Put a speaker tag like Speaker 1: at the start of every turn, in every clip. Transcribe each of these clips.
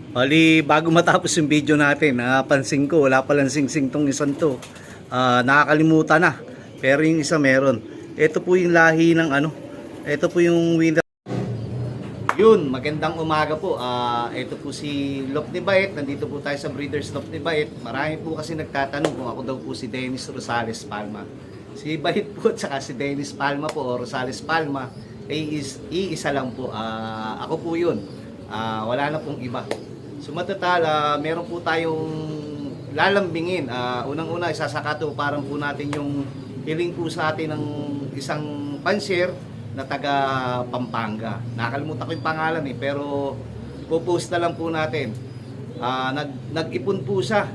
Speaker 1: Bali, bago matapos yung video natin, napansin ko, wala palang sing-sing tong isang to. Nakakalimutan na. Pero yung isa meron. Ito po yung lahi ng ano. Ito po yung winner. Yun, magandang umaga po. Ito po si Lop ni Bait. Nandito po tayo sa Breeders Lop ni Bait. Marami po kasi nagtatanong kung ako daw po si Dennis Rosales Palma. Si Bait po at saka si Dennis Palma po o Rosales Palma ay iisa lang po. Ako po yun. Wala na pong iba. So matatal, meron po tayong lalambingin. Unang-una, isasakato parang po natin yung hiling po sa atin ng isang pansier na taga Pampanga. Nakalimutan ko yung pangalan pero po-post na lang po natin. Nag-ipon po siya,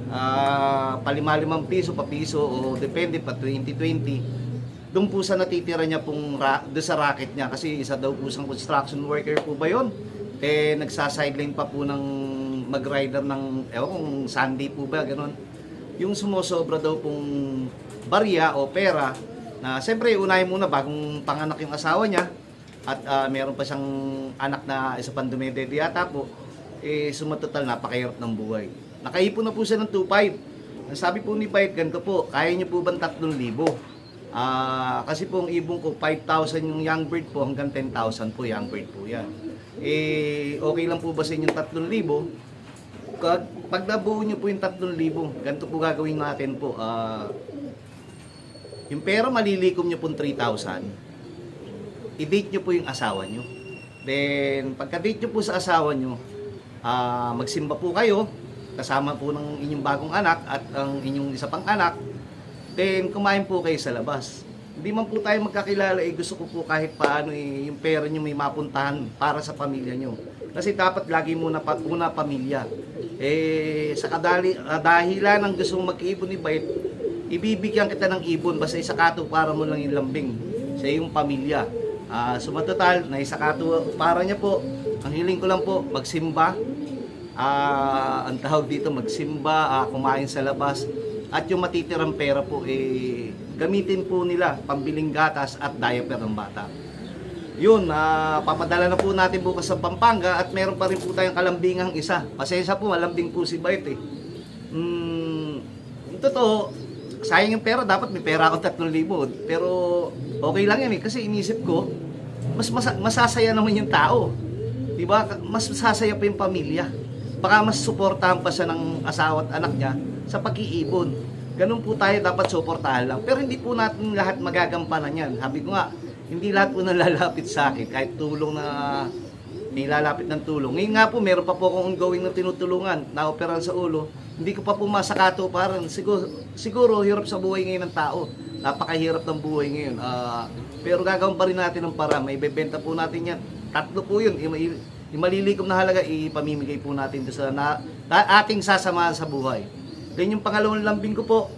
Speaker 1: palima-limang piso, pa piso o depende pa 20-20. Doon po sa natitira niya pong doon sa racket niya kasi isa daw po siyang construction worker po ba yun? Nagsasideline pa po ng mag-rider ng kung Sunday po ba ganun. Yung sumosobra daw pong barya o pera na siyempre unahin muna bagong panganak yung asawa niya at meron pa siyang anak na isa pang dumedede yata po, sumatotal napakahirap ng buhay. Nakaipon na po siya ng 2.5. Ang sabi po ni Bait, ganito po, kaya niyo po bang 3,000? Kasi po ang ibong ko 5,000 yung young bird po hanggang 10,000 po young bird po yan. Okay lang po ba sa inyong 3,000? Pag nabuo nyo po yung 3,000, ganito po gagawin natin po. Yung pera malilikom nyo po 3,000, i-date nyo po yung asawa nyo. Then, pagka-date nyo po sa asawa nyo, magsimba po kayo, kasama po ng inyong bagong anak at ang inyong isa pang anak. Then, kumain po kayo sa labas. Hindi man po tayo magkakilala, gusto ko po kahit paano yung pera nyo may mapuntahan para sa pamilya nyo. Kasi dapat lagi muna pamilya. Sa dahilan ng gusto mong mag-iipon ni Bait, ibibigyan kita ng ibon basta isakato para mo lang yung lambing sa iyong pamilya. Sumatotal, na isakato para niya po. Ang hiling ko lang po, magsimba. Ang tawag dito, magsimba, kumain sa labas. At yung matitirang pera po, gamitin po nila pambiling gatas at diaper ng bata. Yun, papadala na po natin bukas sa Pampanga at meron pa rin po tayong kalambingang isa. Pasensya po, malambing po si Bait Totoo, sayang yung pera, dapat may pera ako 3,000. Pero okay lang yan kasi inisip ko, masasaya naman yung tao. Diba? Mas masasaya pa yung pamilya. Baka mas suportahan pa siya ng asawa at anak niya sa pag-iipon. Ganun po tayo dapat suportahan lang. Pero hindi po natin lahat magagampanan yan. Sabi ko nga, hindi lahat po nalalapit sa akin. Kahit tulong na may lalapit ng tulong. Ngayon nga po, meron pa po akong ongoing na tinutulungan. Naoperan sa ulo. Hindi ko pa po masakato. Parang siguro hirap sa buhay ngayon ng tao. Napakahirap ng buhay ngayon. Pero gagawin pa rin natin ng para. May bebenta po natin yan. 3 po yun. Yung malilikom na halaga, ipamimigay po natin sa ating sasamahan sa buhay. Then yung pangalawang lambing ko po,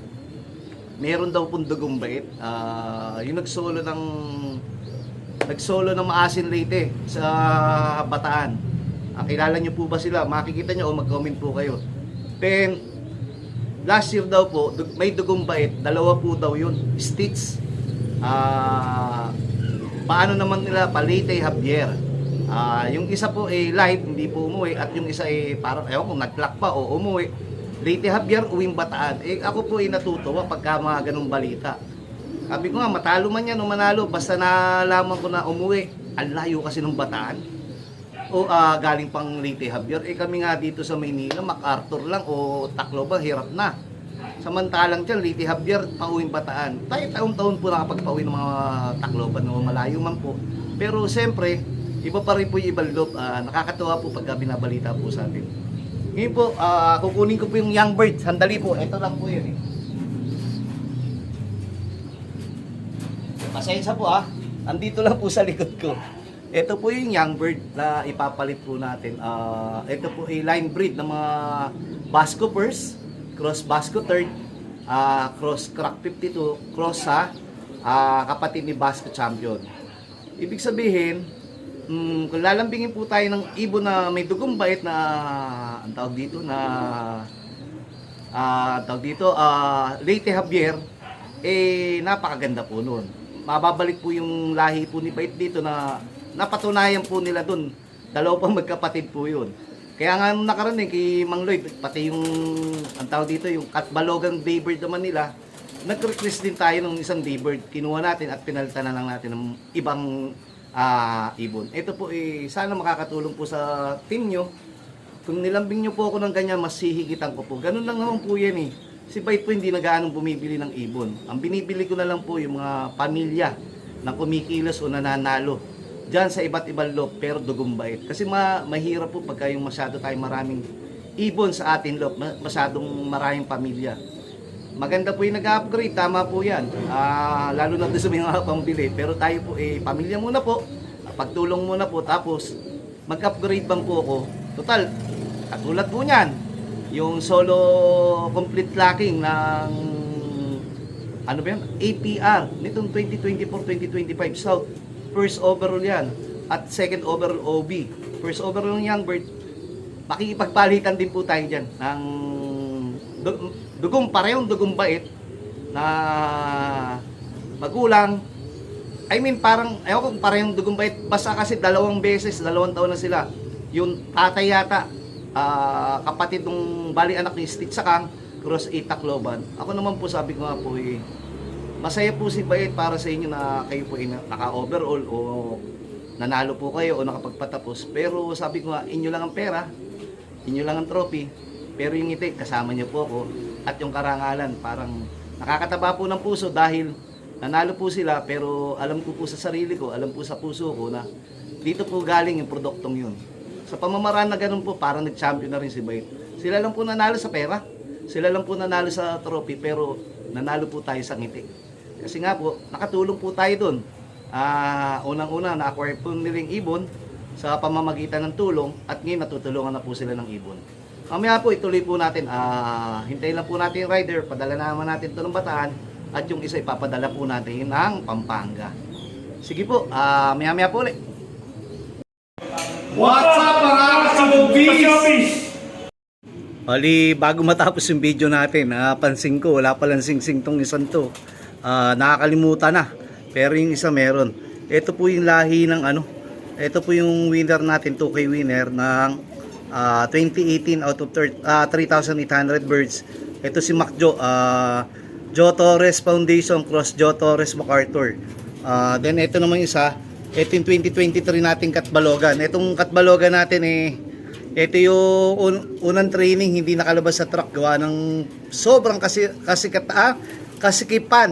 Speaker 1: meron daw pong dugong bait. Yung nagsolo ng Maasin Leyte sa Bataan. Kilala nyo po ba sila? Makikita nyo o mag-comment po kayo. Then, last year daw po, may dugong bait. 2 po daw yun. Stitch. Paano naman nila? Leyte Javier. Yung isa po live, hindi po umuwi. At yung isa parang, kung nag-clock pa o umuwi. Leyte Javier, uwing Bataan. Ako po natutuwa pagka mga ganung balita. Sabi ko nga, matalo man yan o manalo, basta nalaman ko na umuwi. Ang layo kasi ng Bataan. O galing pang Leyte Javier. Kami nga dito sa Maynila, MacArthur lang o Tacloban, hirap na. Samantalang dyan, Leyte Javier, pauwing Bataan. Tayo taon-taon po nakapagpauwi ng mga Tacloban o malayo man po. Pero siyempre, iba pa rin po yung ibang loob. Nakakatuwa po pagka binabalita po sa atin. Ngayon po, kukunin ko po yung young bird. Sandali po, ito lang po yun Pasensya po andito lang po sa likod ko. Ito po yung young bird na ipapalit po natin. Ito po ay line breed ng mga Basco Purse, cross Basco Third, cross Crack 52, cross sa kapatid ni Basco Champion. Ibig sabihin, kung lalambingin po tayo ng ibon na may dugong bait na ang tawag dito Leyte Javier, napakaganda po noon. Mababalik po yung lahi po ni Bait dito na napatunayan po nila doon. 2 pang magkapatid po yun. Kaya nga nung nakaraan kay Mang Lloyd, pati yung, ang tawag dito, yung Katbalogan Daybird naman nila, nag-request din tayo ng isang Daybird. Kinuha natin at pinalitan na lang natin ng ibang ibon. Ito po sana makakatulong po sa team nyo. Kung nilambing nyo po ako ng ganyan, mas hihigitan ko po. Ganun lang naman po yan eh. Si Bite po hindi na gaanong bumibili ng ibon. Ang binibili ko na lang po yung mga pamilya na kumikilos o nananalo diyan sa iba't ibang loob pero dugumbait. Kasi mahirap po pagka yung masyado tayong maraming ibon sa ating loob, masyadong maraming pamilya. Maganda po yung nag-upgrade, tama po yan. Lalo na doon sa mga pambili. Pero tayo po, pamilya muna po, pagtulong muna po, tapos mag-upgrade bang po ako. Total, katulad po niyan, yung solo complete locking ng ano ba yan? APR nitong 2024-2025 South. First overall yan. At second overall OB. First overall ng Young Bird. Makikipagpalitan din po tayo dyan ng parehong dugong bait na magulang. I mean, parang, ayaw kung parehong dugong bait. Basta kasi 2 taon na sila. Yung tatay yata, kapatid ng bali anak ni Stitch Sakang, Cross Tacloban. Ako naman po sabi ko nga po masaya po si Bait para sa inyo na kayo po naka-overall o nanalo po kayo o nakapagpatapos. Pero sabi ko nga, inyo lang ang pera, inyo lang ang trophy, pero yung ngiti, kasama niyo po ako. At yung karangalan, parang nakakataba po ng puso dahil nanalo po sila, pero alam ko po sa sarili ko, alam po sa puso ko na dito po galing yung produktong yun. Sa pamamaraan na ganun po, parang nag-champion na rin si Bait. Sila lang po nanalo sa pera, sila lang po nanalo sa trophy, pero nanalo po tayo sa ngiti. Kasi nga po, nakatulong po tayo doon. Unang-una, na-acquire po nilang ibon sa pamamagitan ng tulong at ngayon natutulungan na po sila ng ibon. Mamaya po, ituloy po natin. Hintayin lang po natin yung rider, padala naman natin ito ng Bataan at yung isa ipapadala po natin ng Pampanga. Sige po, maya-maya po ulit.
Speaker 2: What's up mga showbiz?
Speaker 1: Bali, bago matapos yung video natin, napansin ko, wala palang sing-sing tong isang to. Nakakalimutan na. Pero yung isa meron. Ito po yung lahi ng ito po yung winner natin, 2K winner ng 2018 out of 3,800 birds. Ito si Macjo, Joe Torres Foundation Cross Joe Torres MacArthur. Then ito naman isa, ito yung 2023 nating Katbalogan. Itong Katbalogan natin ito yung unang training, hindi nakalabas sa truck gawa ng sobrang kasikipan.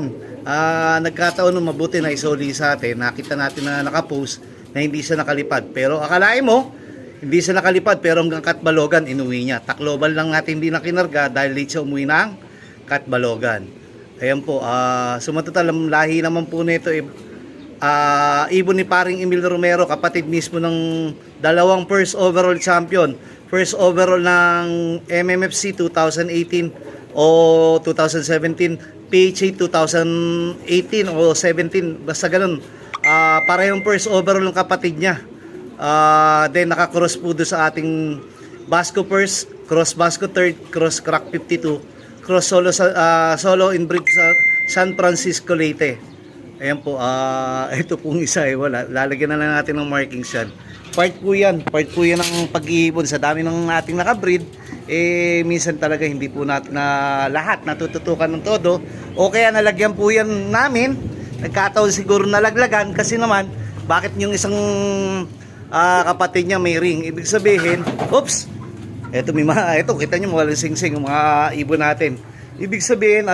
Speaker 1: Nagkataon nung mabuti na isoli sa atin. Nakita natin na nakapost na hindi siya nakalipad. Pero akalain mo, hindi siya nakalipad pero hanggang Katbalogan inuwi niya. Tacloban lang natin hindi nakinarga dahil late siya umuwi ng Katbalogan. Ayan po, sumatotal ang lahi naman po nito ibon ni paring Emil Romero, kapatid mismo ng dalawang first overall champion. First overall ng MMFC 2018 o 2017, PHA 2018 o 17, basta ganun. Parehong first overall ng kapatid niya. Then naka-cross po doon sa ating Basco first, cross Basco third, cross Crack 52, cross solo inbreed sa San Francisco Leyte. Ayan po, ito pong isa wala. Lalagyan na lang natin ng markings yan. Part po yan ng pag-iibon. Sa dami ng ating nakabreed, minsan talaga hindi po natin na lahat natututukan ng todo. O kaya nalagyan po yan namin. Nagkataon siguro nalaglagan kasi naman, bakit yung isang kapatid niya may ring? Ibig sabihin, oops, ito kita nyo walang sing-sing yung mga ibon natin. Ibig sabihin,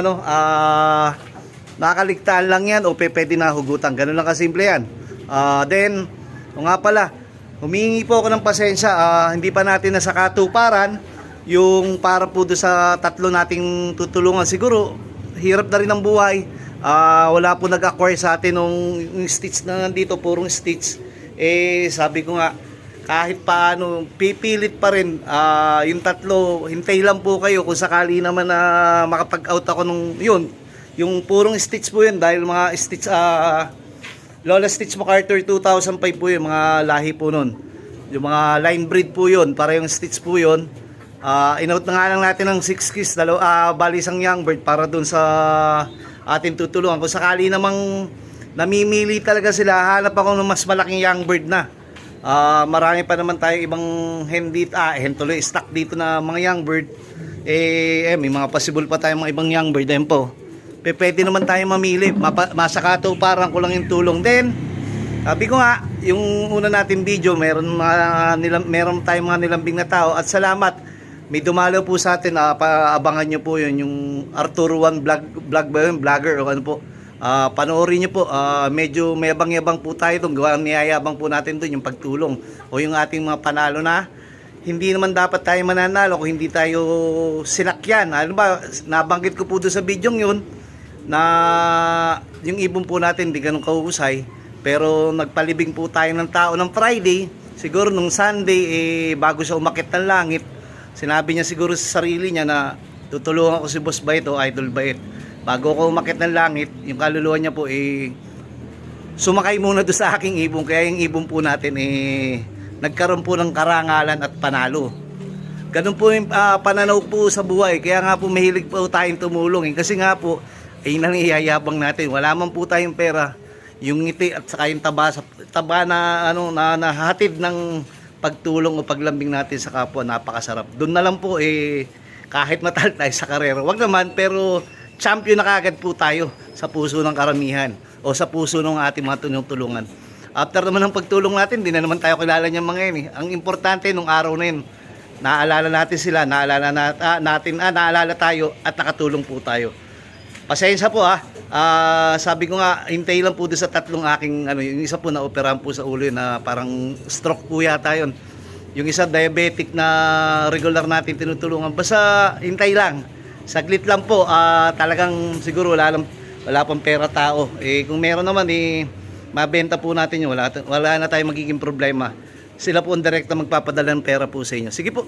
Speaker 1: nakaligtaan lang yan o pwede na hugutan. Ganun lang kasimple yan. Then, nga pala, humingi po ako ng pasensya. Hindi pa natin nasa katuparan yung para po doon sa tatlo nating tutulungan. Siguro, hirap na rin ang buhay. Wala po nag-acquire sa atin yung Stitch na nandito, purong Stitch. Sabi ko nga, kahit paano, pipilit pa rin. Yung tatlo, hintay lang po kayo kung sakali naman na makapag-out ako nung yun. Yung purong Stitch po yun dahil mga Stitch Lola Stitch MacArthur 2005 po yun, mga lahi po nun. Yung mga line breed po yun, para yung Stitch po yun. Inout na nga lang natin ng 6 keys, bali isang young bird para dun sa ating tutulungan. Kung sakali namang namimili talaga sila, hanap ako ng mas malaking young bird na. Marami pa naman tayong ibang hen tuloy stock dito na mga young bird. May mga possible pa tayong mga ibang young bird din po. Pwede naman tayo mamili. Masakato parang ko lang yung tulong din. Sabi ko nga, yung una natin video, meron tayong mga nilambing na tao at salamat. May dumalaw po sa atin, paabangan nyo po yun, yung Arturo One vlog ba yun, vlogger o ano po. Panoorin nyo po, medyo mayabang-yabang po tayo doon, gawa niyayabang po natin doon yung pagtulong o yung ating mga panalo na hindi naman dapat tayo mananalo kung hindi tayo sinakyan. Ano ba, nabanggit ko po doon sa video yun na yung ibon po natin hindi ganun kahusay, pero nagpalibing po tayo ng tao ng Friday, siguro nung Sunday bago siya umakit ng langit, sinabi niya siguro sa sarili niya na tutulungan ko si Boss Bait o Idol Bait. Bago ko umakit ng langit, yung kaluluwa niya po sumakay muna doon sa aking ibon, kaya yung ibon po natin nagkaroon po ng karangalan at panalo. Ganun po yung pananaw po sa buhay, kaya nga po mahilig po tayong tumulong kasi nga po nangyayabang natin, wala man po tayong pera, yung ngiti at saka yung taba na nahatid ng pagtulong o paglambing natin sa kapwa, napakasarap. Doon na lang po kahit matal tayo sa karera, wag naman, pero champion na kagad po tayo sa puso ng karamihan o sa puso ng ating mga tulungan. After naman ng pagtulong natin, di na naman tayo kilala niyang mga yun. Ang importante nung araw na yun, naalala natin sila, naalala tayo at nakatulong po tayo. Pasensya po sabi ko nga, hintay lang po doon sa tatlong aking, yung isa po na operahan po sa ulo yun, na parang stroke po yata yun. Yung isa diabetic na regular natin tinutulungan. Basta hintay lang. Saglit lang po, talagang siguro wala pang pera tao. Kung meron naman, mabenta po natin yun. Wala na tayong magiging problema. Sila po ang direkta magpapadala ng pera po sa inyo. Sige po.